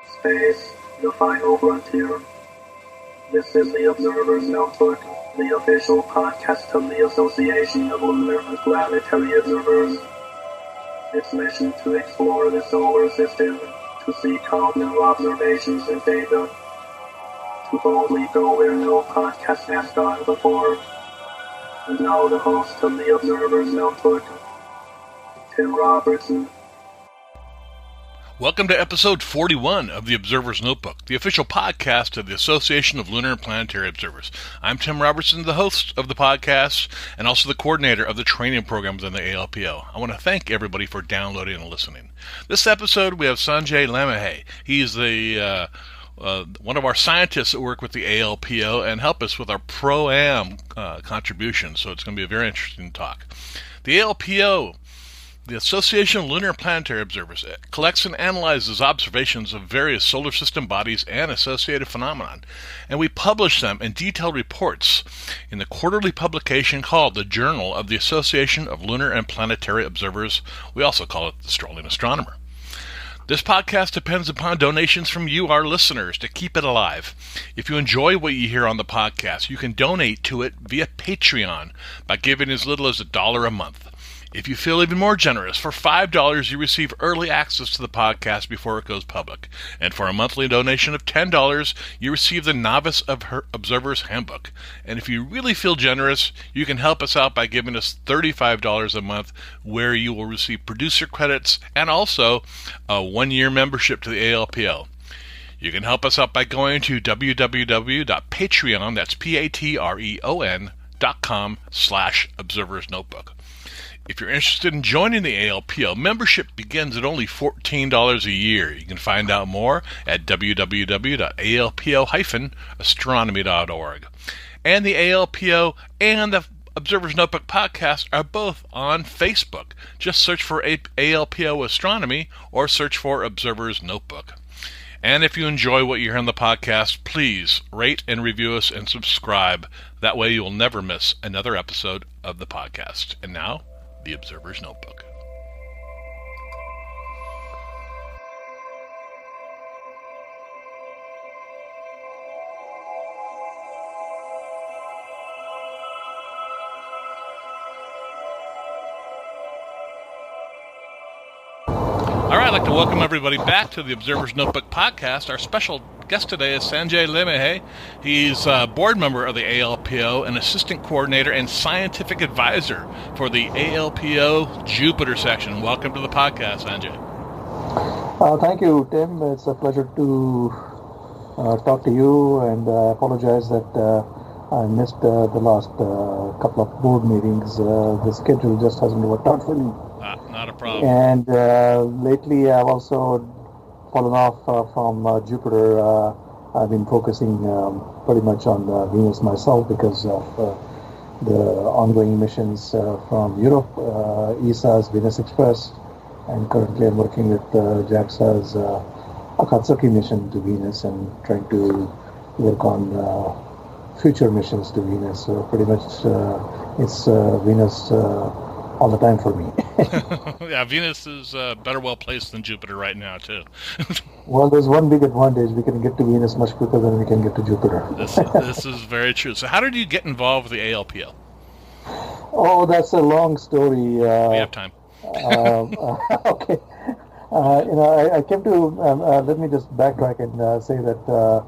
Space, the final frontier. This is the Observer's Notebook, the official podcast of the Association of Lunar and Planetary Observers. Its mission to explore the solar system, to seek out new observations and data, to boldly go where no podcast has gone before. And now the host of the Observer's Notebook, Tim Robertson. Welcome to episode 41 of the Observer's Notebook, the official podcast of the Association of Lunar and Planetary Observers. I'm Tim Robertson, the host of the podcast, and also the coordinator of the training program within the ALPO. I want to thank everybody for downloading and listening. This episode, we have Sanjay Limaye. He's the one of our scientists that work with the ALPO and help us with our Pro-Am contribution, so it's going to be a very interesting talk. The ALPO, the Association of Lunar and Planetary Observers, collects and analyzes observations of various solar system bodies and associated phenomena, and we publish them in detailed reports in the quarterly publication called the Journal of the Association of Lunar and Planetary Observers. We also call it the Strolling Astronomer. This podcast depends upon donations from you, our listeners, to keep it alive. If you enjoy what you hear on the podcast, you can donate to it via Patreon by giving as little as $1 a month. If you feel even more generous, for $5 you receive early access to the podcast before it goes public. And for a monthly donation of $10, you receive the Novice Observer's Handbook. And if you really feel generous, you can help us out by giving us $35 a month, where you will receive producer credits and also a one-year membership to the ALPO. You can help us out by going to www.patreon, that's patreon.com/observersnotebook. If you're interested in joining the ALPO, membership begins at only $14 a year. You can find out more at www.alpo-astronomy.org. And the ALPO and the Observer's Notebook podcast are both on Facebook. Just search for ALPO Astronomy or search for Observer's Notebook. And if you enjoy what you hear on the podcast, please rate and review us and subscribe. That way you will never miss another episode of the podcast. And now, the Observer's Notebook. All right, I'd like to welcome everybody back to the Observer's Notebook podcast. Our special guest today is Sanjay Limaye. He's a board member of the ALPO, an assistant coordinator and scientific advisor for the ALPO Jupiter Section. Welcome to the podcast, Sanjay. Thank you, Tim. It's a pleasure to talk to you, and I apologize that I missed the last couple of board meetings. The schedule just hasn't worked out for me. Not a problem. And lately I've also fallen off from Jupiter. I've been focusing pretty much on Venus myself because of the ongoing missions from Europe, ESA's Venus Express, and currently I'm working with JAXA's Akatsuki mission to Venus and trying to work on future missions to Venus. So pretty much it's Venus all the time for me. Yeah, Venus is better well placed than Jupiter right now, too. Well, there's one big advantage. We can get to Venus much quicker than we can get to Jupiter. This is very true. So how did you get involved with the ALPO? Oh, that's a long story. We have time. Okay. I came to, let me just backtrack and say that the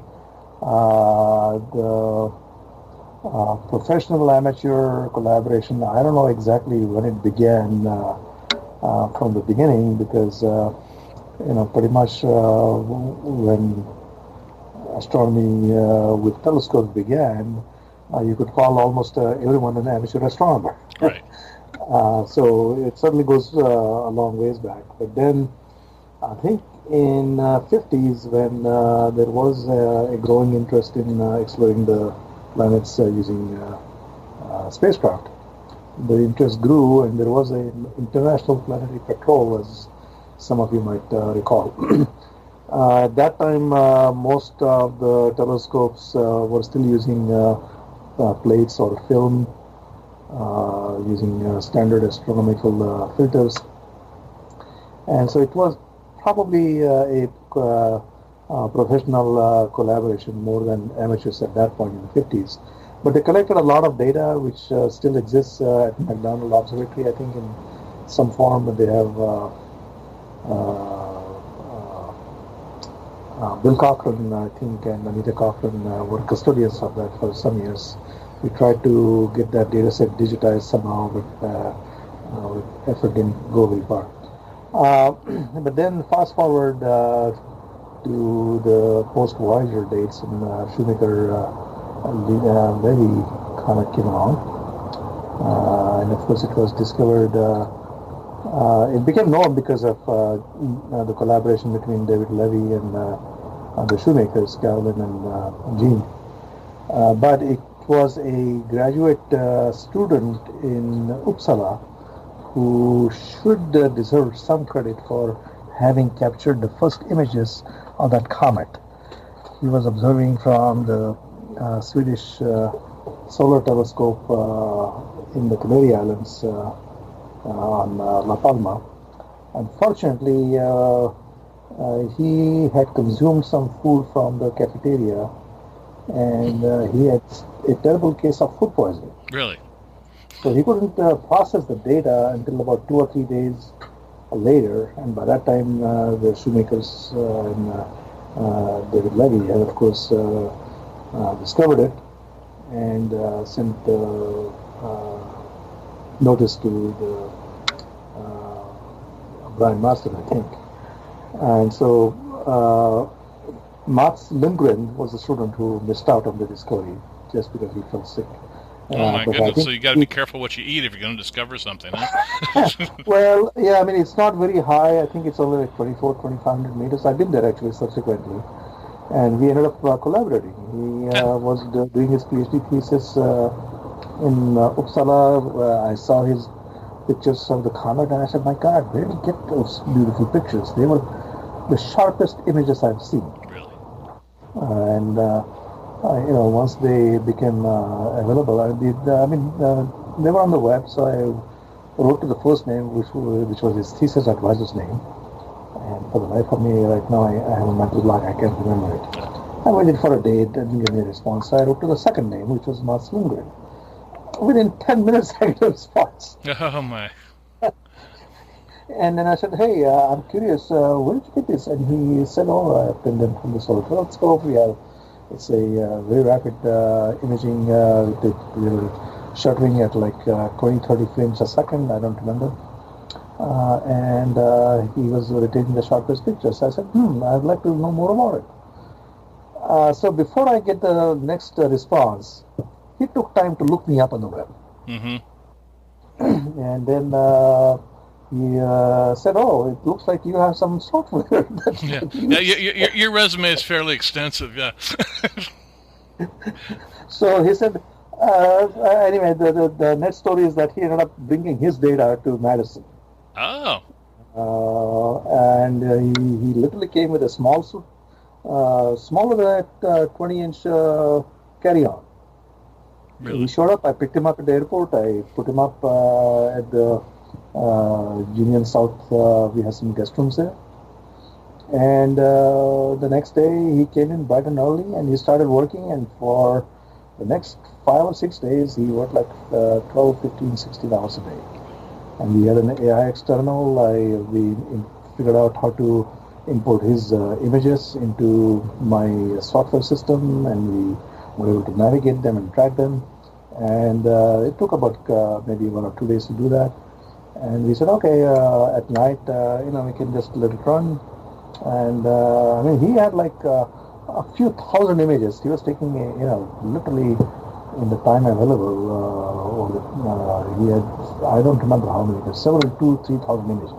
professional amateur collaboration, I don't know exactly when it began from the beginning, because pretty much when astronomy with telescopes began, you could call almost everyone an amateur astronomer. Right. So it certainly goes a long ways back. But then I think in 50s, when there was a growing interest in exploring the planets using spacecraft, the interest grew, and there was an international planetary patrol, as some of you might recall. At that time, most of the telescopes were still using plates or film, using standard astronomical filters. And so it was probably a professional collaboration more than amateurs at that point in the 50s. But they collected a lot of data which still exists at McDonald Observatory, I think, in some form. They have Bill Cochran, I think, and Anita Cochran were custodians of that for some years. We tried to get that data set digitized somehow, but effort didn't go very far. But then fast forward to the post-Voyager dates, and Shoemaker Levy comet came along. And of course it was discovered, it became known because of the collaboration between David Levy and the Shoemakers, Carolyn and Jean. But it was a graduate student in Uppsala who should deserve some credit for having captured the first images of that comet. He was observing from the Swedish solar telescope in the Canary Islands on La Palma. Unfortunately, he had consumed some food from the cafeteria, and he had a terrible case of food poisoning. Really? So he couldn't process the data until about 2 or 3 days later, and by that time the Shoemakers and David Levy had, of course, discovered it and sent notice to the Brian Marston, I think. And so Mats Lindgren was the student who missed out on the discovery just because he felt sick. Oh my goodness! So you got to be careful what you eat if you're going to discover something, huh? Well, yeah, I mean, it's not very high. I think it's only like 2,500 meters. I've been there actually subsequently, and we ended up collaborating. He was doing his PhD thesis in Uppsala. I saw his pictures of the comet, and I said, "My God, where did he get those beautiful pictures? They were the sharpest images I've seen." Really? Once they became available, they were on the web, so I wrote to the first name, which was his thesis advisor's name. And for the life of me, right now, I have a mental block. I can't remember it. I waited for a day, didn't get any response. So I wrote to the second name, which was Mats Lundgren. Within 10 minutes, I got a response. Oh, my. And then I said, "Hey, I'm curious, where did you get this?" And he said, "Oh, I pinned them from the solar telescope. It's a very rapid imaging. We're shuttering at like 20-30 frames a second. I don't remember. And he was taking the sharpest pictures." I said, "I'd like to know more about it." So before I get the next response, he took time to look me up on the web. Mm-hmm. And then he said, "Oh, it looks like you have some software." Your resume is fairly extensive, yeah. So he said, anyway, the next story is that he ended up bringing his data to Madison. Oh. And he literally came with a small suit, smaller than a 20-inch carry-on. Really? He showed up. I picked him up at the airport. I put him up at the Union South. We have some guest rooms there. And the next day he came in bright and early, and he started working. And for the next 5 or 6 days, he worked like 12, 15, 16 hours a day. And we had an AI external. We figured out how to import his images into my software system, and we were able to navigate them and track them. And it took about maybe 1 or 2 days to do that. And we said, okay, at night, we can just let it run. And he had like a few thousand images. He was taking, literally in the time available. He had, I don't remember how many, but several 2,000-3,000 images.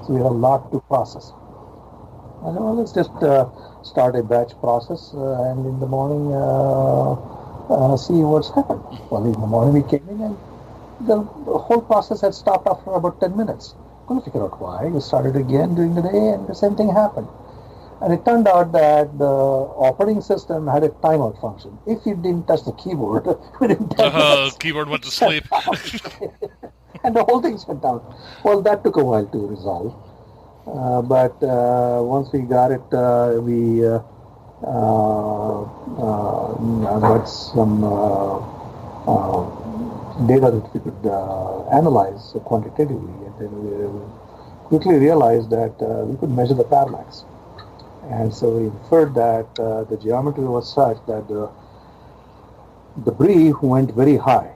So we had a lot to process. I said, well, let's just start a batch process, and in the morning see what's happened. Well, in the morning we came in, and the whole process had stopped after about 10 minutes. Couldn't figure out why. We started again during the day, and the same thing happened. And it turned out that the operating system had a timeout function. If you didn't touch the keyboard within 10 minutes, the keyboard went to sleep. And the whole thing went down. Well, that took a while to resolve. But once we got it, we got some data that we could analyze quantitatively, and then we quickly realized that we could measure the parallax. And so we inferred that the geometry was such that the debris went very high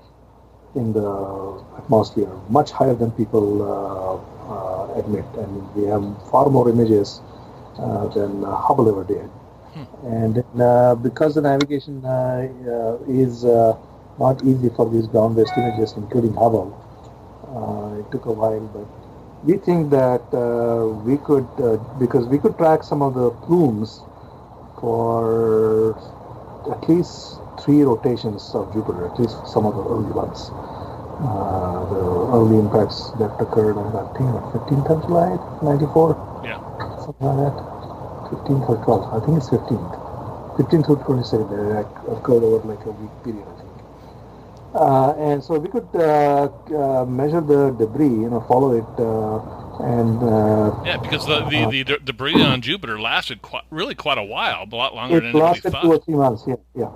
in the atmosphere, much higher than people admit. And we have far more images than Hubble ever did. And because the navigation is not easy for these ground-based images, including Hubble, it took a while, but we think that we could, because we could track some of the plumes for at least 3 rotations of Jupiter, at least some of the early ones. The early impacts that occurred on, I think, 15th of July, 94? Yeah. Something like that. 15th or 12th. I think it's 15th. 15th to 22nd. They occurred over like a week period, I think. And so we could measure the debris, follow it, yeah, because the debris on Jupiter lasted quite a while, a lot longer than anybody lasted thought. 2 or 3 months, yeah.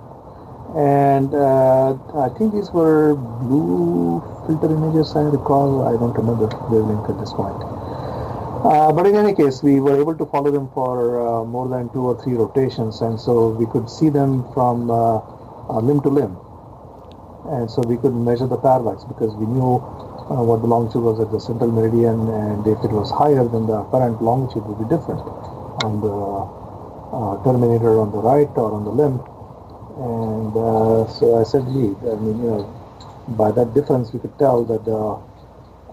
And I think these were blue filter images, I recall. I don't remember the wavelength at this point. But in any case, we were able to follow them for more than 2 or 3 rotations, and so we could see them from limb to limb. And so we could measure the parallax because we knew what the longitude was at the central meridian, and if it was higher, then the apparent longitude would be different on the terminator on the right or on the limb. And so I said, gee, by that difference, we could tell that the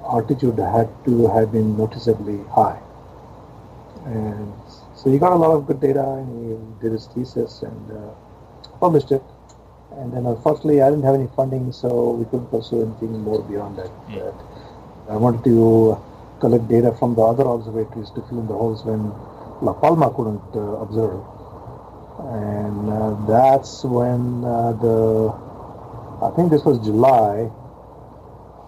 altitude had to have been noticeably high. And so he got a lot of good data, and he did his thesis and published it. And then unfortunately, I didn't have any funding, so we couldn't pursue anything more beyond that. I wanted to collect data from the other observatories to fill in the holes when La Palma couldn't observe. And that's when I think this was July,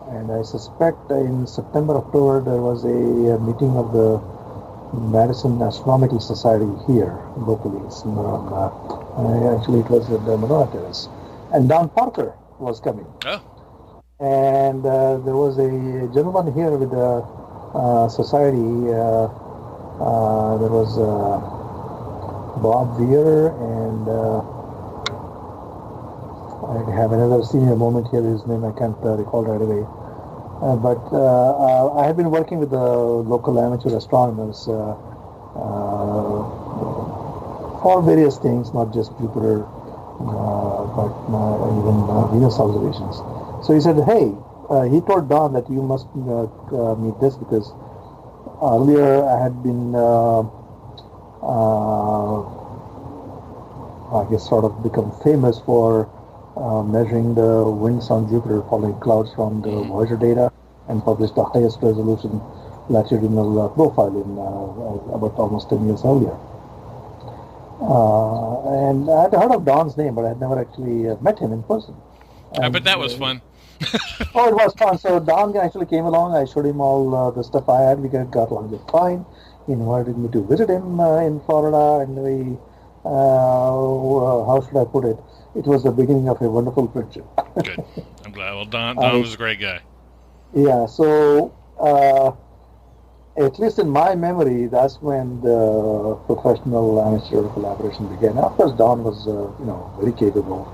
and I suspect in September, October, there was a meeting of the Madison Astronomical Society here locally. Actually, it was at the Monona Terrace. And Don Parker was coming. Oh. And there was a gentleman here with the society. There was Bob Weir, and I have another senior moment here. His name I can't recall right away. But I have been working with the local amateur astronomers for various things, not just Jupiter, but even Venus observations. So he said, hey, he told Don that you must meet this, because earlier I had been, I guess, sort of become famous for measuring the winds on Jupiter, following clouds from the Voyager data, and published the highest resolution latitudinal profile in about almost 10 years earlier. And I had heard of Don's name, but I had never actually met him in person. I bet that was fun. Oh, it was fun. So Don actually came along. I showed him all the stuff I had. We got along just fine. He invited me to visit him in Florida, and we, how should I put it? It was the beginning of a wonderful friendship. Good. I'm glad. Well, Don was a great guy. Yeah. So, at least in my memory, that's when the professional amateur collaboration began. Of course, Don was, very capable.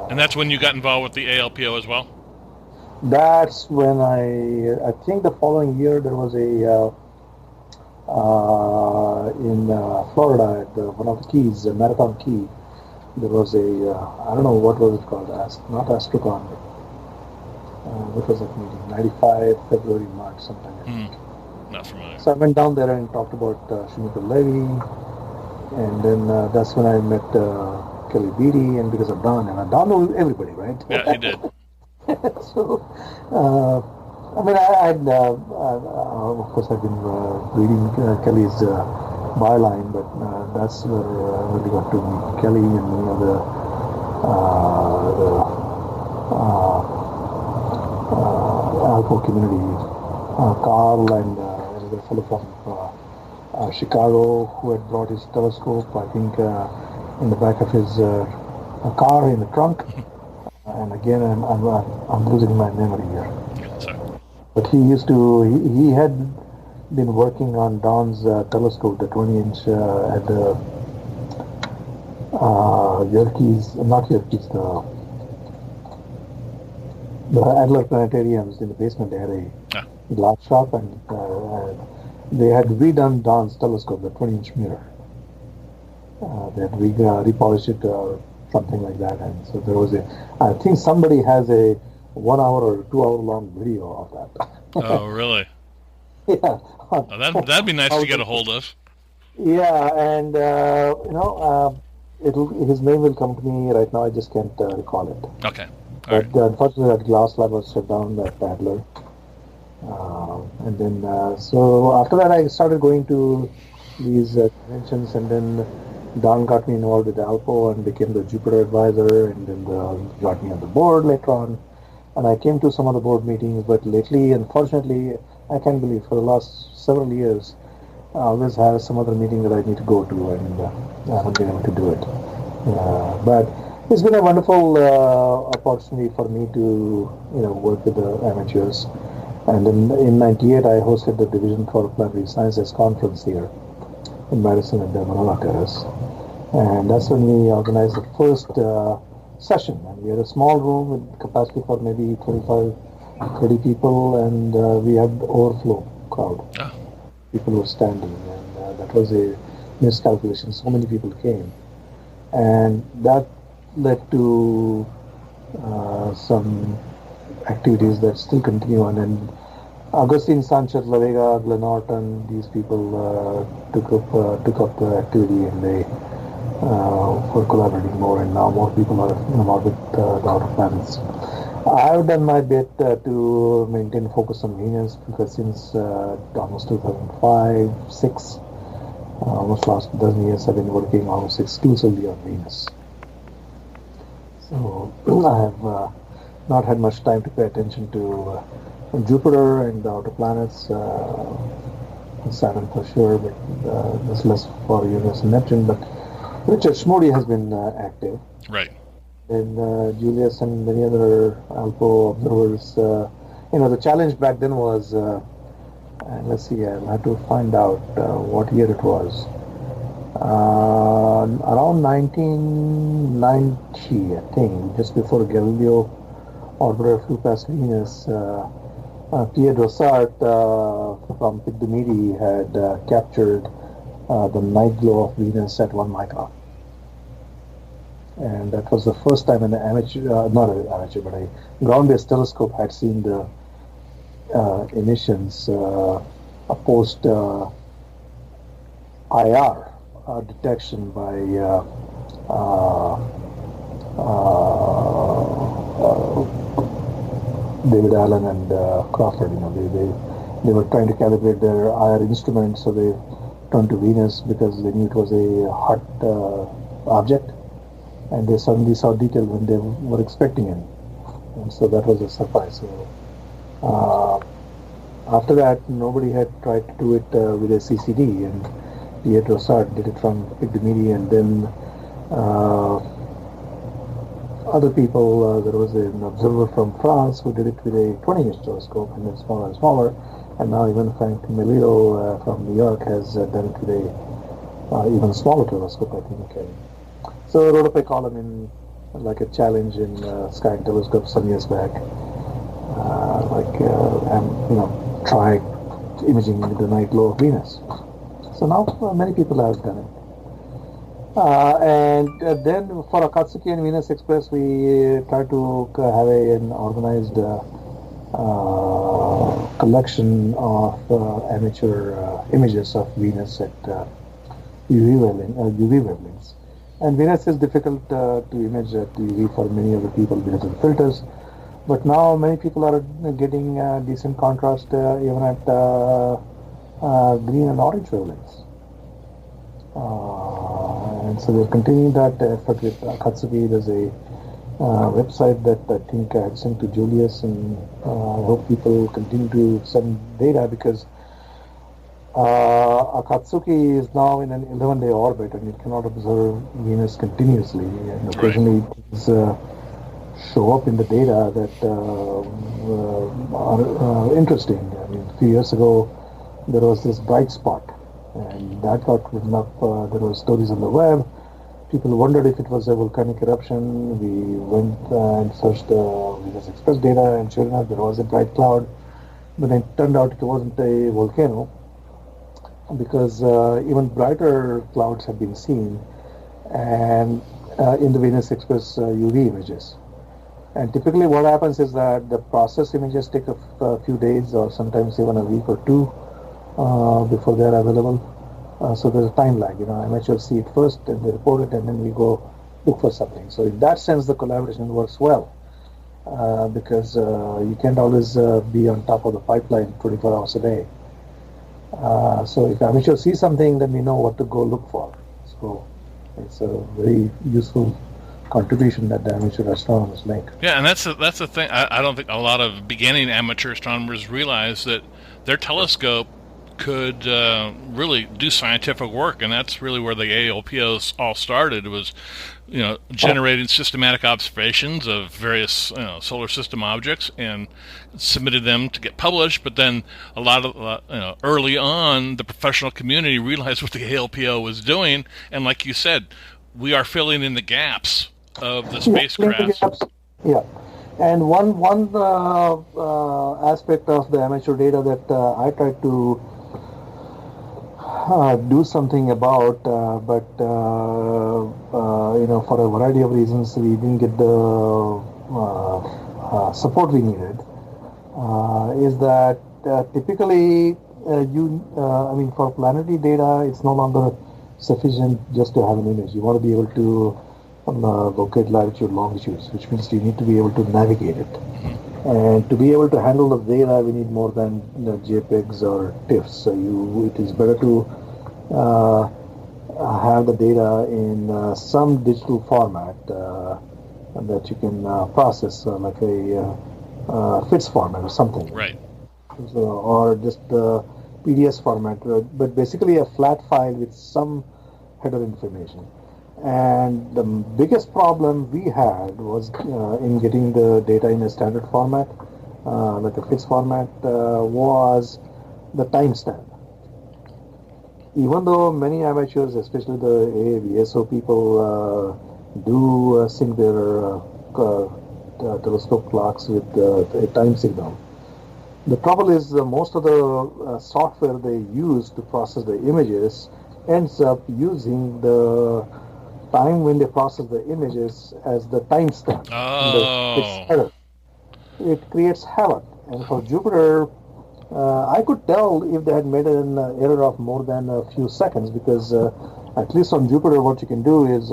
And that's when you got involved with the ALPO as well? That's when I think the following year there was a, in Florida at one of the keys, Marathon Key, there was a, I don't know what was it called, not Astrocon, but what was that meeting, 95, February, March, sometime like that. Not familiar. So I went down there and talked about Shumika Levy, and then that's when I met Kelly Beatty, and because of Don, and Don knew everybody, right? Yeah, he did. So, I mean, of course, I've been reading Kelly's byline, but that's where I really got to meet Kelly and the ALPO community Carl and another fellow from Chicago who had brought his telescope, I think, in the back of his car in the trunk. And again, I'm losing my memory here. Sorry. But he had been working on Don's telescope, the 20-inch at the not Yerkes, the Adler Planetariums in the basement. They had a glass shop, and they had redone Don's telescope, the 20-inch mirror. They had repolished it or something like that, and so there was I think somebody has a 1 hour or 2 hour long video of that. Oh, really? Yeah. Oh, that'd be nice to get a hold of. Yeah, and his name will come to me right now. I just can't recall it. Okay. But unfortunately, that glass lab was shut down at Adler. And then, so after that, I started going to these conventions, and then Don got me involved with ALPO and became the Jupiter advisor, and then got me on the board later on. And I came to some of the board meetings, but lately, unfortunately, I can't believe for the last several years, I always have some other meeting that I need to go to, and I haven't been able to do it. But it's been a wonderful opportunity for me to, work with the amateurs. And in '98, I hosted the Division for Planetary Sciences conference here in Madison at the Manila Terrace. And that's when we organized the first session. And we had a small room with capacity for maybe 25, 30 people, and we had overflow crowd. Oh. People were standing, and that was a miscalculation. So many people came. And that led to some activities that still continue on, and Agustin Sanchez, La Vega, Glenn Norton, these people took up the activity, and they were collaborating more, and now more people are involved with the outer planets. I've done my bit to maintain focus on Venus, because since almost 2005-6, almost last dozen years, I've been working almost exclusively on Venus. So I have not had much time to pay attention to Jupiter and the outer planets, Saturn for sure, but there's less for Uranus and Neptune. But Richard Schmoody has been active. Right. And Julius and many other ALPO observers. The challenge back then was, let's see, I'll have to find out what year it was. Around 1990, I think, just before Galileo orbited flew past Venus, Pierre Drossart from Pygmalion had captured the night glow of Venus at 1 micron. And that was the first time an amateur, not an amateur, but a ground-based telescope had seen the emissions post IR detection by David Allen and Crawford. They were trying to calibrate their IR instrument, so they turned to Venus because they knew it was a hot object, and they suddenly saw detail when they were expecting it, and so that was a surprise. So after that, nobody had tried to do it with a CCD, and Pierre Drossart did it from Pygmalion, and then other people, there was an observer from France who did it with a 20-inch telescope, and then smaller and smaller, and now even Frank Melillo from New York has done it with a even smaller telescope, I think. So I wrote up a column in like a challenge in Sky and Telescope some years back, try imaging the night glow of Venus. So now many people have done it. And then for Akatsuki and Venus Express, we tried to have an organized collection of amateur images of Venus at UV wavelengths. And Venus is difficult to image at UV for many other people because of the filters. But now many people are getting decent contrast even at green and orange wavelengths. And so we're continuing that effort with Akatsuki. There's a website that I think I had sent to Julius, and I hope people continue to send data because Akatsuki is now in an 11-day orbit and it cannot observe Venus continuously. And occasionally things show up in the data that are interesting. I mean, a few years ago, there was this bright spot, and that got written up. There were stories on the web. People wondered if it was a volcanic eruption. We went and searched the Venus Express data, and sure enough, there was a bright cloud. But it turned out it wasn't a volcano, because even brighter clouds have been seen and in the Venus Express UV images. And typically what happens is that the process images take a few days or sometimes even a week or two before they're available. So there's a time lag. Amateurs see it first and they report it, and then we go look for something. So in that sense, the collaboration works well because you can't always be on top of the pipeline 24 hours a day. So if amateurs see something, then we know what to go look for. So it's a very useful contribution that the amateur astronomers make. Yeah, and that's the thing. I don't think a lot of beginning amateur astronomers realize that their telescope could really do scientific work, and that's really where the ALPOs all started. Was generating systematic observations of various solar system objects and submitted them to get published. But then a lot of early on, the professional community realized what the ALPO was doing, and like you said, we are filling in the gaps of the spacecraft. Yeah, and one aspect of the amateur data that I tried to do something about, but for a variety of reasons, we didn't get the support we needed. Is that typically for planetary data, it's no longer sufficient just to have an image. You want to be able to locate latitude, longitudes, which means you need to be able to navigate it. And to be able to handle the data, we need more than JPEGs or TIFFs. So it is better to have the data in some digital format that you can process, like a FITS format or something. Right. So, or just the PDS format, but basically a flat file with some header information. And the biggest problem we had was in getting the data in a standard format, like a FITS format, was the timestamp. Even though many amateurs, especially the AVSO people, do sync their telescope clocks with a time signal, the trouble is most of the software they use to process the images ends up using the time when they process the images as the timestamp. Oh. It creates havoc. And for Jupiter, I could tell if they had made an error of more than a few seconds, because at least on Jupiter, what you can do is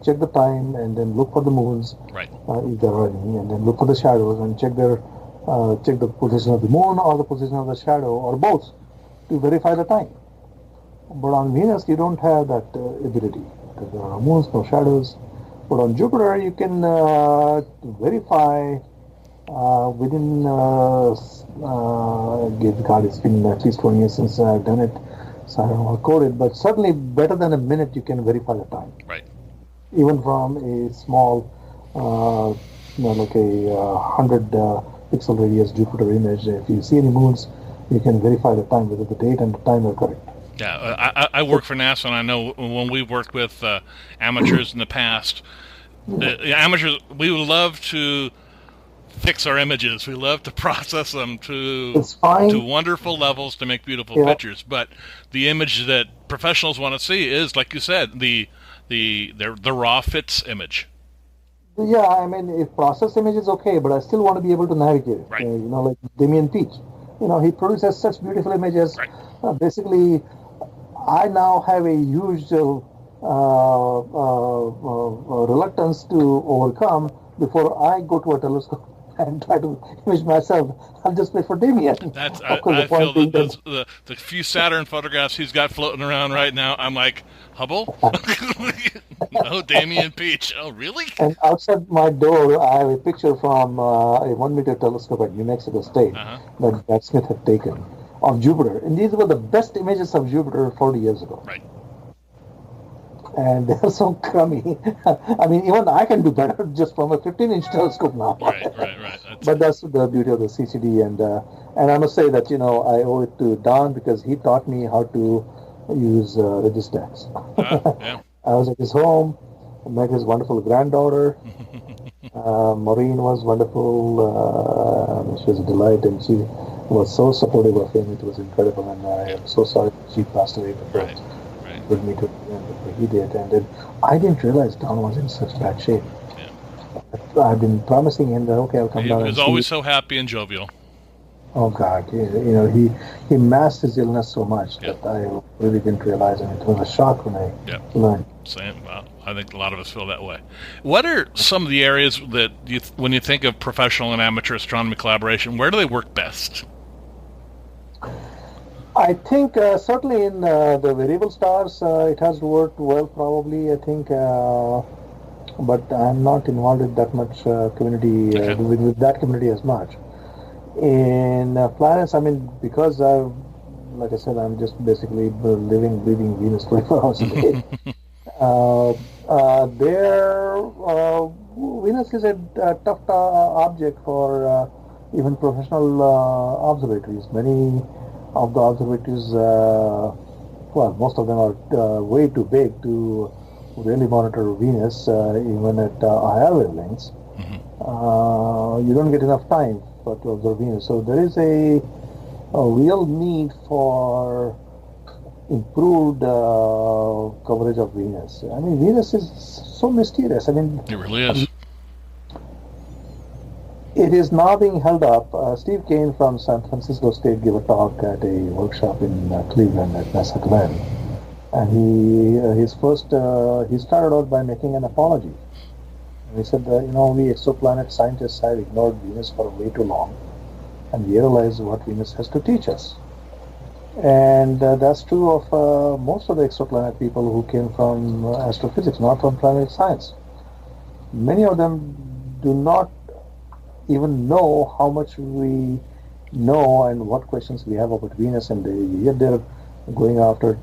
check the time and then look for the moons, right, if there are any, and then look for the shadows and check the position of the moon or the position of the shadow or both to verify the time. But on Venus, you don't have that ability. There are no moons, no shadows. But on Jupiter, you can verify within, God, it's been at least 20 years since I've done it, so I don't know how to code it, but certainly better than a minute you can verify the time. Right. Even from a small, like a 100 pixel radius Jupiter image, if you see any moons, you can verify the time, whether the date and the time are correct. Yeah, I work for NASA, and I know when we worked with amateurs in the past, amateurs, we would love to fix our images. We love to process them to wonderful levels to make beautiful pictures. But the image that professionals want to see is, like you said, the raw FITS image. Yeah, I mean, if process image is okay, but I still want to be able to navigate it. Right. Like Damien Peach. He produces such beautiful images. Right. Basically, I now have a huge reluctance to overcome before I go to a telescope and try to image myself, I'll just wait for Damien. That's Of course, I feel that the few Saturn photographs he's got floating around right now. I'm like, Hubble? No, Damien Peach. Oh, really? and outside my door, I have a picture from a 1-meter telescope at New Mexico State that Smith had taken of Jupiter. And these were the best images of Jupiter 40 years ago. Right. And they're so crummy. I mean, even I can do better just from a 15-inch telescope now. Right. But that's the beauty of the CCD. And I must say that, I owe it to Don because he taught me how to use Registex. Yeah. I was at his home, met his wonderful granddaughter. Maureen was wonderful. She was a delight, and she was so supportive of him. It was incredible, and I am so sorry that she passed away before with me to he did. And then I didn't realize Don was in such bad shape. Yeah. I've been promising him that I'll come down. He was always so happy and jovial. Oh God, he masked his illness so much that I really didn't realize it. It was a shock when I learned. Same. Well, I think a lot of us feel that way. What are some of the areas that when you think of professional and amateur astronomy collaboration, where do they work best? I think certainly in the variable stars, it has worked well. Probably, I think, but I'm not involved in that much community with that community as much. In planets, I mean, because like I said, I'm just basically living, breathing Venus 24 hours a day. Venus is a tough object for even professional observatories. Many of the observatories, most of them are way too big to really monitor Venus, even at higher wavelengths. You don't get enough time to observe Venus. So there is a real need for improved coverage of Venus. I mean, Venus is so mysterious. I mean, it really is. It is now being held up. Steve Kane from San Francisco State gave a talk at a workshop in Cleveland at NASA Glenn, and he started out by making an apology. And he said that we exoplanet scientists have ignored Venus for way too long, and we realize what Venus has to teach us. And that's true of most of the exoplanet people who came from astrophysics, not from planetary science. Many of them do not even know how much we know and what questions we have about Venus, and yet they're going after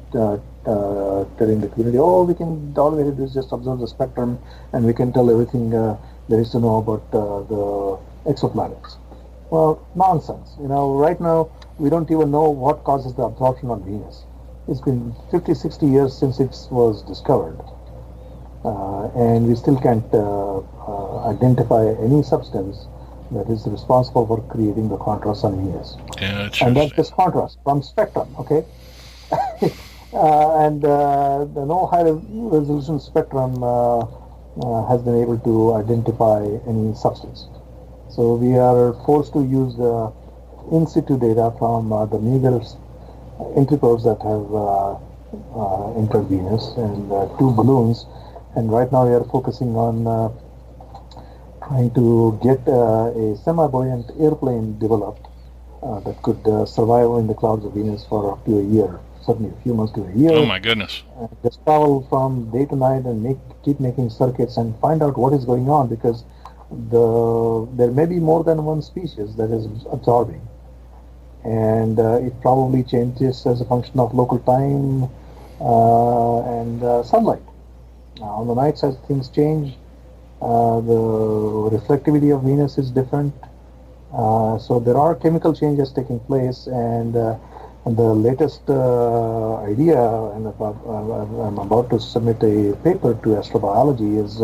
telling the community, all we have to do is just observe the spectrum and we can tell everything there is to know about the exoplanets. Well, nonsense. Right now we don't even know what causes the absorption on Venus. It's been 50, 60 years since it was discovered, and we still can't identify any substance that is responsible for creating the contrast on Venus. And that's just contrast from spectrum, okay? And the no high resolution spectrum has been able to identify any substance. So we are forced to use the in situ data from the meager entry probes that have entered Venus and 2 balloons. And right now we are focusing on trying to get a semi-buoyant airplane developed that could survive in the clouds of Venus for up to a year, certainly a few months to a year. Oh my goodness. Just travel from day to night and keep making circuits and find out what is going on, because there may be more than one species that is absorbing. And it probably changes as a function of local time and sunlight. On the nights as things change, the reflectivity of Venus is different. So there are chemical changes taking place, and the latest idea, and I'm about to submit a paper to astrobiology, is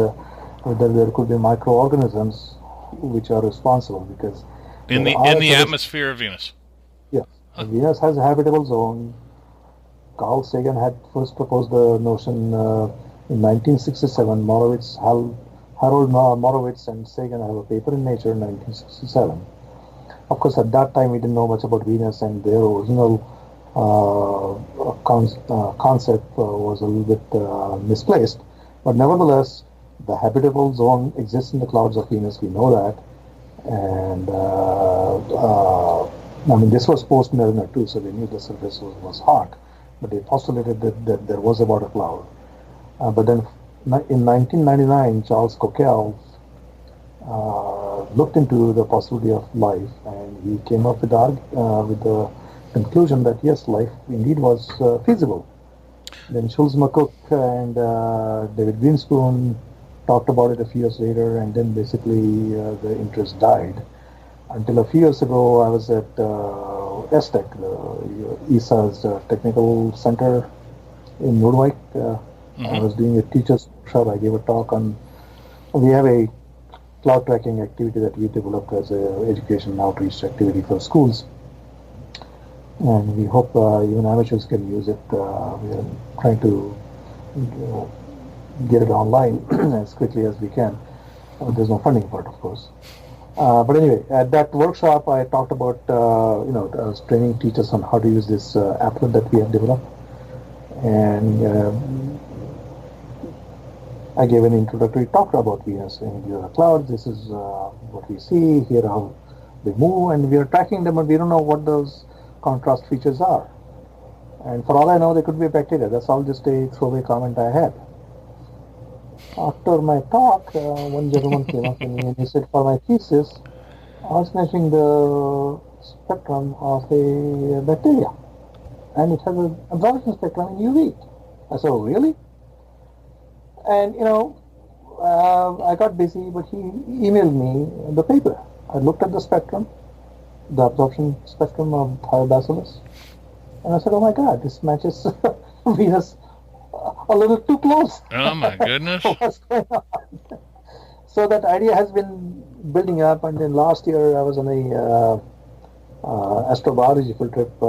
whether there could be microorganisms which are responsible, because in the atmosphere of Venus. Yes, Venus has a habitable zone. Carl Sagan had first proposed the notion in 1967. Harold Morowitz and Sagan have a paper in Nature in 1967. Of course, at that time we didn't know much about Venus, and their original concept was a little bit misplaced. But nevertheless, the habitable zone exists in the clouds of Venus. We know that, And this was post-Mariner too, so they knew the surface was hot, but they postulated that there was about a cloud. But then in 1999, Charles Coquelle looked into the possibility of life, and he came up with the conclusion that yes, life indeed was feasible. Then Schulz McCook and David Greenspoon talked about it a few years later, and then basically the interest died. Until a few years ago, I was at ESTEC, ESA's technical center in Noordwijk. I was doing a teacher's workshop. I gave a talk on, we have a cloud tracking activity that we developed as an education and outreach activity for schools. And we hope even amateurs can use it. We are trying to get it online as quickly as we can. There's no funding for it, of course. But anyway, at that workshop, I talked about, I was training teachers on how to use this applet that we have developed. And I gave an introductory talk about Venus. And here are the clouds, this is what we see, here are how they move, and we are tracking them, but we don't know what those contrast features are. And for all I know, they could be bacteria. That's all just a throwaway comment I had. After my talk, one gentleman came up to me and he said, for my thesis, I was measuring the spectrum of a bacteria, and it has an absorption spectrum in UV. I said, oh, really? And, I got busy, but he emailed me the paper. I looked at the spectrum, the absorption spectrum of Thiobacillus, and I said, oh my God, this matches Venus a little too close. Oh my goodness. What's going on? So that idea has been building up, and then last year I was on a astrobiology field trip.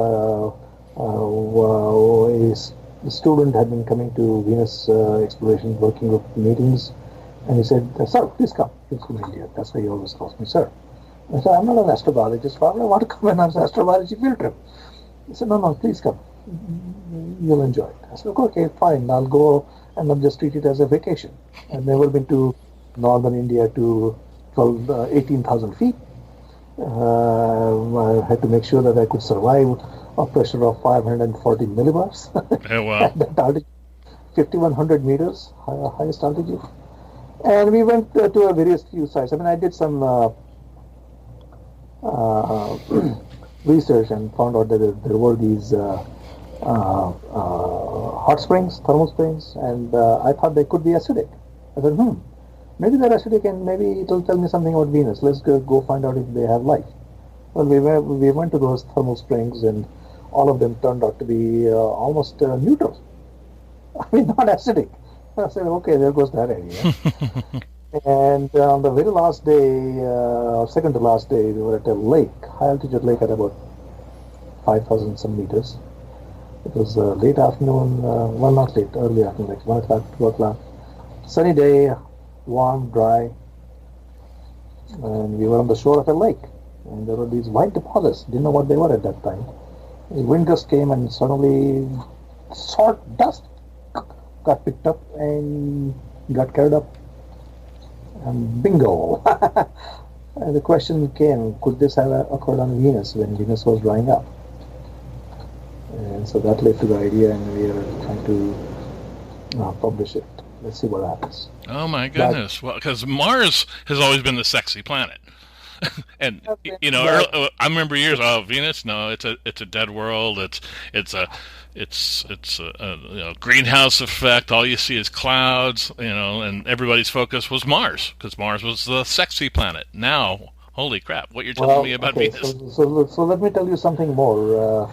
A student had been coming to Venus exploration working group meetings, and he said, sir, please come. Please come to India. That's why he always calls me sir. I said, I'm not an astrobiologist, but I want to come and have an astrobiology field trip. He said, no, please come. You'll enjoy it. I said, okay, fine. I'll go, and I'll just treat it as a vacation. I've never been to northern India to 18,000 feet. I had to make sure that I could survive a pressure of 540 millibars. Oh, wow. At that altitude, 5,100 meters, highest altitude. And we went to a various few sites. I did some research and found out that there were these hot springs, thermal springs, and I thought they could be acidic. I said, maybe they're acidic, and maybe it'll tell me something about Venus. Let's go find out if they have life. Well, we went to those thermal springs, and all of them turned out to be almost neutral. Not acidic. I said, okay, there goes that idea. And on the very last day, second to last day, we were at a lake, high altitude lake at about 5,000 some meters. It was late afternoon, well, not late, early afternoon, like 1 o'clock, 2 o'clock. Sunny day, warm, dry, and we were on the shore of a lake, and there were these white deposits. Didn't know what they were at that time. A wind gust came, and suddenly salt dust got picked up and got carried up, and bingo. And the question came, could this have occurred on Venus when Venus was drying up? And so that led to the idea, and we are trying to publish it. Let's see what happens. Oh my goodness! Well, because Mars has always been the sexy planet, and I remember years. Oh, Venus? No, it's a dead world. It's a greenhouse effect. All you see is clouds. And everybody's focus was Mars because Mars was the sexy planet. Now, holy crap! What you're telling me about Venus? So let me tell you something more.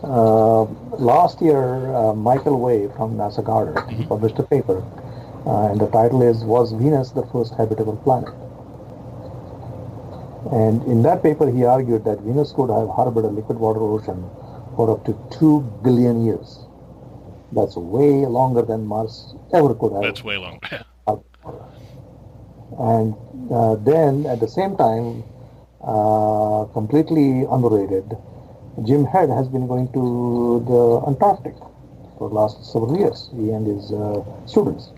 Last year, Michael Way from NASA Goddard he published a paper, and the title was Venus the First Habitable Planet? And in that paper, he argued that Venus could have harbored a liquid water ocean for up to 2 billion years. That's way longer than Mars ever could have. That's way longer. And then, at the same time, completely unrelated, Jim Head has been going to the Antarctic for the last several years, he and his students.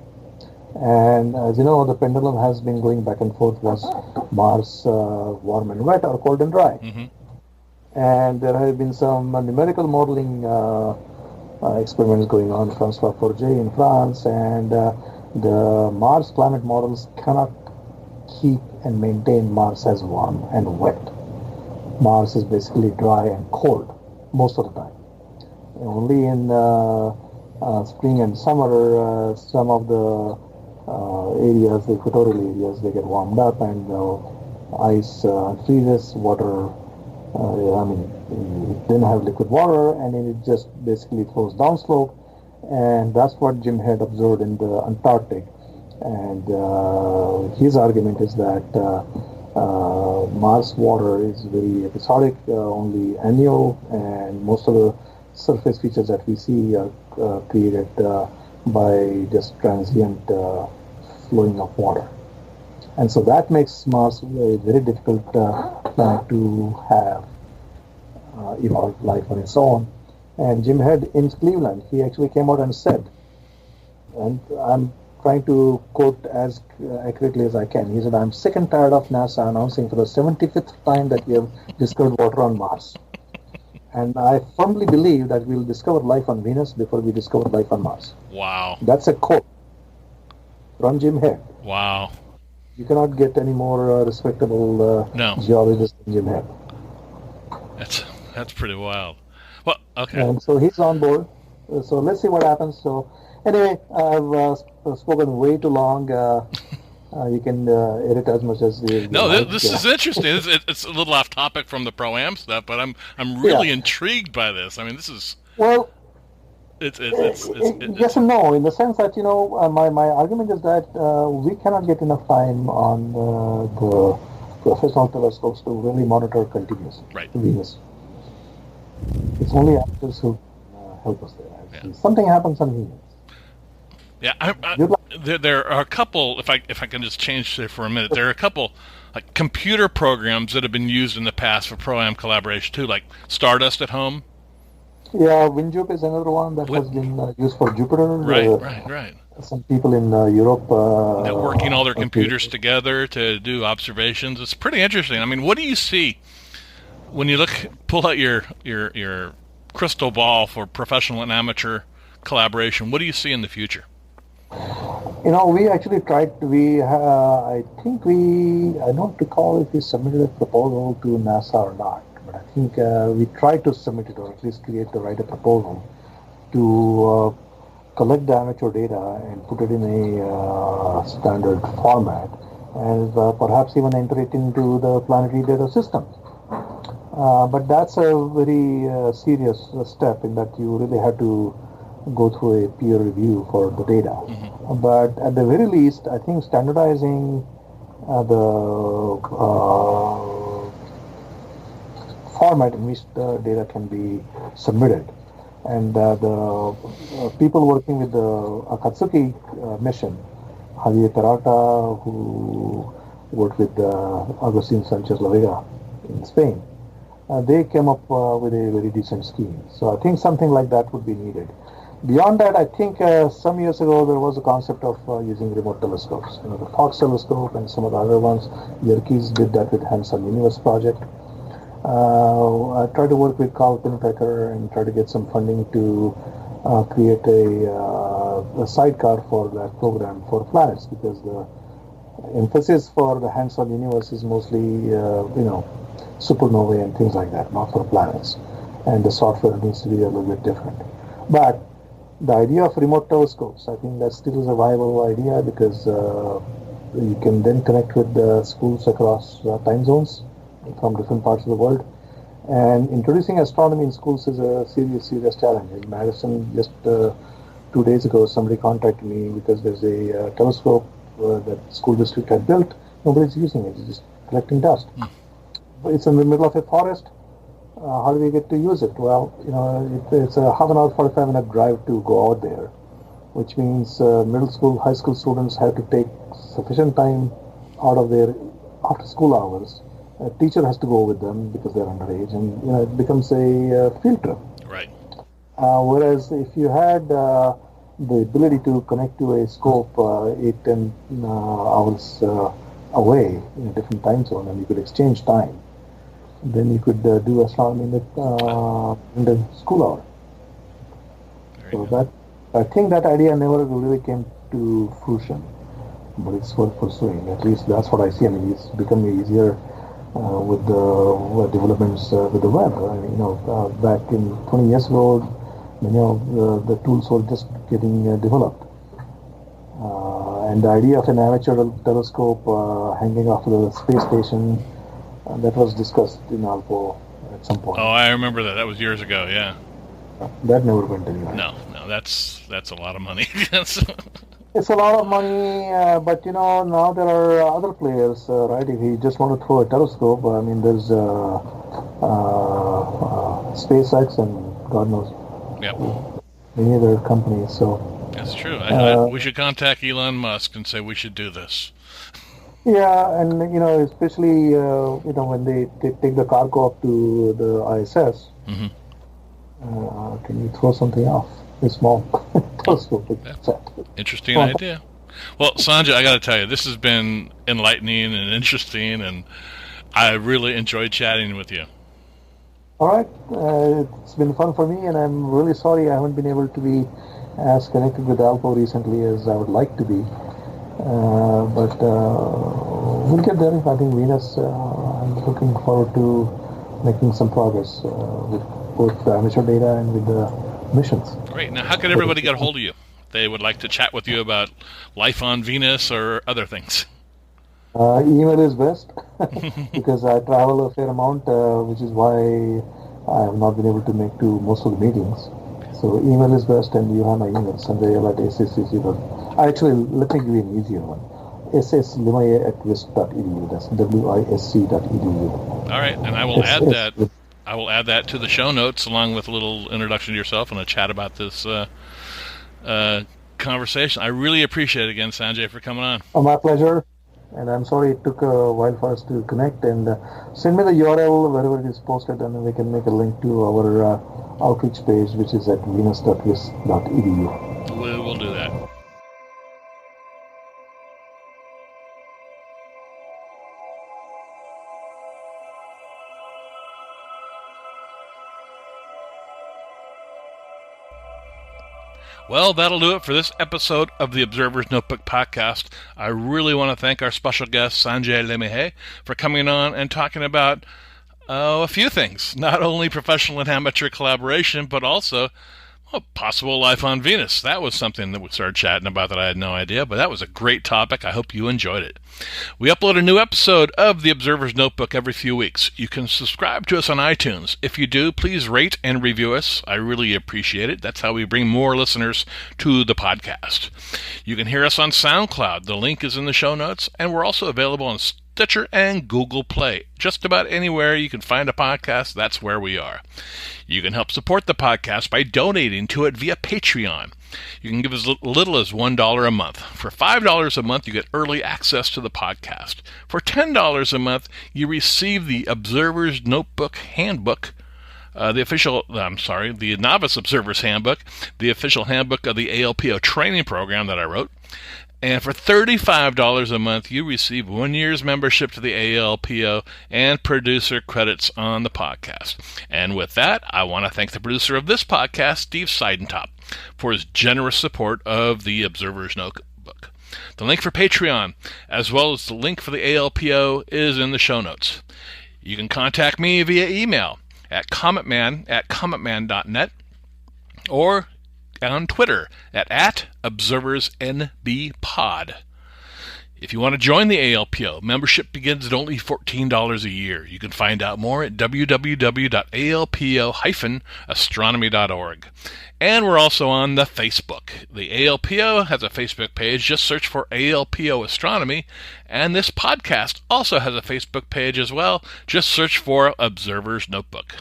And as you know, the pendulum has been going back and forth. Was Mars warm and wet or cold and dry? Mm-hmm. And there have been some numerical modeling experiments going on, Francois Forget in France, and the Mars climate models cannot keep and maintain Mars as warm and wet. Mars is basically dry and cold most of the time. Only in spring and summer, some of the areas, the equatorial areas, they get warmed up and ice freezes, water. It didn't have liquid water, and it just basically flows downslope, and that's what Jim had observed in the Antarctic. And his argument is that Mars water is very episodic, only annual, and most of the surface features that we see are created by just transient flowing of water. And so that makes Mars a very difficult planet to have evolved life on its own. And Jim Head in Cleveland, he actually came out and said, and I'm trying to quote as accurately as I can, he said, "I'm sick and tired of NASA announcing for the 75th time that we have discovered water on Mars. And I firmly believe that we'll discover life on Venus before we discover life on Mars." Wow. That's a quote from Jim Head. Wow. You cannot get any more respectable geologist than Jim Head. That's pretty wild. Well, okay. And so he's on board. So let's see what happens. So anyway, I've spoken way too long. You can edit as much as you No, like. this is interesting. It's a little off topic from the pro-am stuff, but I'm really intrigued by this. I mean, this is it's yes and no, in the sense that my argument is that we cannot get enough time on the professional telescopes to really monitor continuously Venus. It's only actors who help us there. Yeah. Something happens on Venus. Yeah, there are a couple. If I can just change there for a minute, there are a couple like computer programs that have been used in the past for pro-am collaboration too, like Stardust at Home. Yeah, WinJup is another one that has been used for Jupiter. Right. Some people in Europe networking all their computers together to do observations. It's pretty interesting. I mean, what do you see when you pull out your crystal ball for professional and amateur collaboration? What do you see in the future? We actually tried. I don't recall if we submitted a proposal to NASA or not, but I think we tried to submit it, or at least write a proposal to collect the amateur data and put it in a standard format, and perhaps even enter it into the planetary data system. But that's a very serious step in that you really have to go through a peer review for the data. Mm-hmm. But at the very least, I think standardizing the format in which the data can be submitted. And the people working with the Akatsuki mission, Javier Peralta, who worked with Agustin Sanchez La Vega in Spain, they came up with a very decent scheme. So I think something like that would be needed. Beyond that, I think some years ago there was a concept of using remote telescopes. The Fox telescope and some of the other ones. Yerkes did that with Hands-on Universe project. I tried to work with Carl Pinnepecker and try to get some funding to create a sidecar for that program for planets, because the emphasis for the Hands-on Universe is mostly, supernovae and things like that, not for planets. And the software needs to be a little bit different. But the idea of remote telescopes, I think that still is a viable idea, because you can then connect with the schools across time zones from different parts of the world. And introducing astronomy in schools is a serious challenge. In Madison, just 2 days ago, somebody contacted me because there's a telescope that school district had built. Nobody's using it. It's just collecting dust. It's in the middle of a forest. How do we get to use it? Well, it's a half an hour, 45-minute drive to go out there, which means middle school, high school students have to take sufficient time out of their after-school hours. A teacher has to go with them because they're underage, and it becomes a field trip. Right. Whereas if you had the ability to connect to a scope 8-10 hours away in a different time zone, and you could exchange time. Then you could do astronomy in the school hour. So that, I think that idea never really came to fruition, but it's worth pursuing. At least that's what I see. I mean, it's becoming easier with the developments with the web. I mean, back in 20 years ago, the tools were just getting developed. And the idea of an amateur telescope hanging off the space station, that was discussed in ALPO at some point. Oh, I remember that. That was years ago, yeah. That never went anywhere. No, that's a lot of money. It's a lot of money, but now there are other players, right? If you just want to throw a telescope, I mean, there's SpaceX and God knows many other companies. So that's true. We should contact Elon Musk and say we should do this. Yeah, and especially when they take the cargo up to the ISS, can you throw something off? A small telescope. Interesting idea. Well, Sanjay, I got to tell you, this has been enlightening and interesting, and I really enjoyed chatting with you. All right, it's been fun for me, and I'm really sorry I haven't been able to be as connected with ALPO recently as I would like to be. But we'll get there. I think Venus, I'm looking forward to making some progress with both the amateur data and with the missions. Great. Now, how can everybody get a hold of you? They would like to chat with you about life on Venus or other things. Email is best because I travel a fair amount, which is why I have not been able to make to most of the meetings. So email is best, and you have my email, sanjay@sscc.edu. Actually, let me give you an easier one. sslimaye@wisc.edu. That's wisc.edu. All right, and I will add that. I will add that to the show notes along with a little introduction to yourself and a chat about this conversation. I really appreciate it again, Sanjay, for coming on. Oh, my pleasure. And I'm sorry it took a while for us to connect. And send me the URL wherever it is posted, and then we can make a link to our outreach page, which is at venus.wisc.edu. We will do that. Well, that'll do it for this episode of the Observer's Notebook podcast. I really want to thank our special guest, Sanjay Limaye, for coming on and talking about a few things. Not only professional and amateur collaboration, but also possible life on Venus. That was something that we started chatting about that I had no idea, but that was a great topic. I hope you enjoyed it. We upload a new episode of the Observer's Notebook every few weeks. You can subscribe to us on iTunes. If you do, please rate and review us. I really appreciate it. That's how we bring more listeners to the podcast. You can hear us on Soundcloud. The link is in the show notes, and we're also available on Stitcher and Google Play. Just about anywhere you can find a podcast, that's where we are. You can help support the podcast by donating to it via Patreon. You can give as little as $1 a month. For $5 a month, you get early access to the podcast. For $10 a month, you receive the Observer's Notebook Handbook, the Novice Observer's Handbook, the official handbook of the ALPO training program that I wrote. And for $35 a month, you receive 1 year's membership to the ALPO and producer credits on the podcast. And with that, I want to thank the producer of this podcast, Steve Siedentop, for his generous support of the Observer's Notebook. The link for Patreon, as well as the link for the ALPO, is in the show notes. You can contact me via email at commentman@commentman.net or on Twitter at ObserversNBPod. If you want to join the ALPO, membership begins at only $14 a year. You can find out more at www.alpo-astronomy.org. And we're also on the Facebook. The ALPO has a Facebook page. Just search for ALPO Astronomy. And this podcast also has a Facebook page as well. Just search for Observer's Notebook.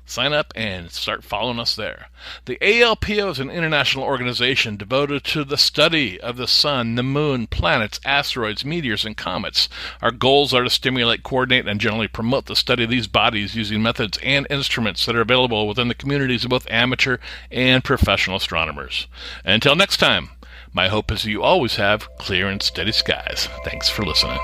Sign up and start following us there. The ALPO is an international organization devoted to the study of the sun, the moon, planets, asteroids, meteors, and comets. Our goals are to stimulate, coordinate, and generally promote the study of these bodies using methods and instruments that are available within the communities of both amateur and professional astronomers. Until next time, my hope is you always have clear and steady skies. Thanks for listening.